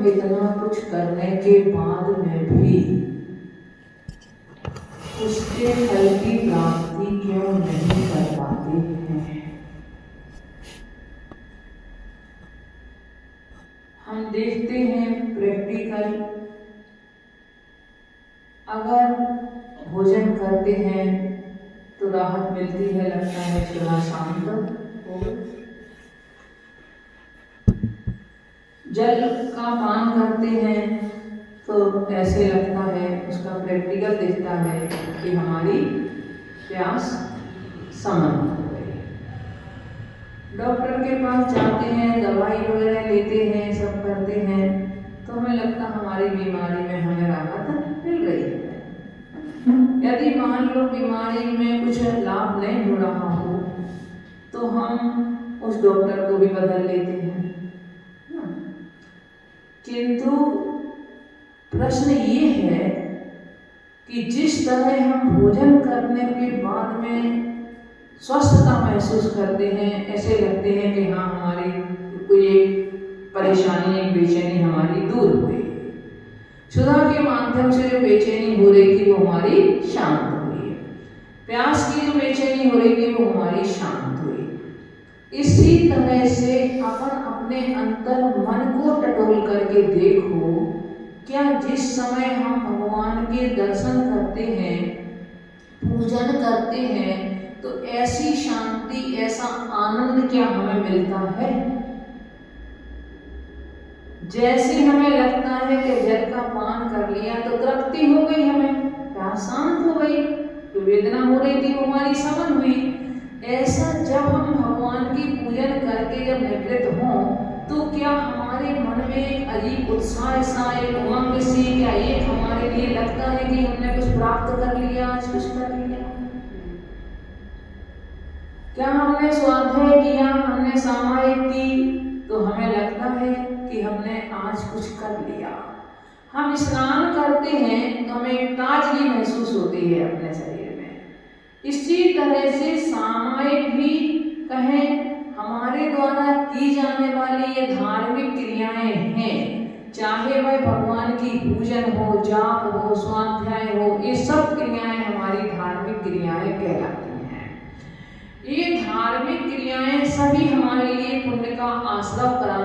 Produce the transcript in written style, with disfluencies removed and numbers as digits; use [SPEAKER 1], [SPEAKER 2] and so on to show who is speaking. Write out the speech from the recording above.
[SPEAKER 1] इतना कुछ करने के बाद में भी उसके फल की प्राप्ति क्यों नहीं कर पाते हैं? हम देखते हैं प्रैक्टिकल, अगर भोजन करते हैं तो राहत मिलती है, लगता है थोड़ा शांत हो। जल का पान करते हैं तो ऐसे लगता है, उसका प्रैक्टिकल दिखता है कि हमारी प्यास समाप्त हो गई। डॉक्टर के पास जाते हैं, दवाई वगैरह लेते हैं, सब करते हैं, तो हमें लगता हमारी बीमारी में हमें राहत मिल रही है। यदि मान लो बीमारी में कुछ लाभ नहीं हो रहा हो तो हम उस डॉक्टर को भी बदल लेते हैं। किंतु प्रश्न ये है कि जिस तरह हम भोजन करने के बाद में स्वस्थता महसूस करते हैं, ऐसे लगते हैं कि हाँ हमारी कोई एक परेशानी, एक बेचैनी हमारी दूर हुई, सुधा के माध्यम से जो बेचैनी हो रही थी वो हमारी शांत हुई, प्यास की जो बेचैनी हो रही थी वो हमारी शांत हुई। इसी तरह से अपन अपने अंतर मन को टटोल करके देखो, क्या जिस समय हम भगवान के दर्शन करते हैं, पूजन करते हैं, तो ऐसी शांति, ऐसा आनंद क्या हमें मिलता है? जैसे हमें लगता है कि जल का पान कर लिया तो तृप्ति हो गई, हमें प्यास शांत हो गई, जो वेदना हो रही थी वो हमारी समन हुई। ऐसा जब हम भगवान की पूजन करके जब निवृत्त हों तो क्या हमारे मन में एक अजीब उत्साह सा, एक उमंग सी, क्या ये हमारे लिए लगता है कि हमने कुछ प्राप्त कर लिया, आज कुछ कर लिया? क्या हमने स्वाध्याय किया, हमने सामायिक की, तो हमें लगता है कि हमने आज कुछ कर लिया। हम स्नान करते हैं तो हमें ताजगी महसूस होती है अपने शरीर में। इसी तरह से सामायिक भी कहें, हमारे द्वारा की जाने वाली ये धार्मिक क्रियाएं हैं, चाहे वह भगवान की पूजन हो, जाप हो, स्वाध्याय हो, ये सब क्रियाएं हमारी धार्मिक क्रियाएं कहलाती हैं। ये धार्मिक क्रियाएं सभी हमारे लिए पुण्य का आश्रय करा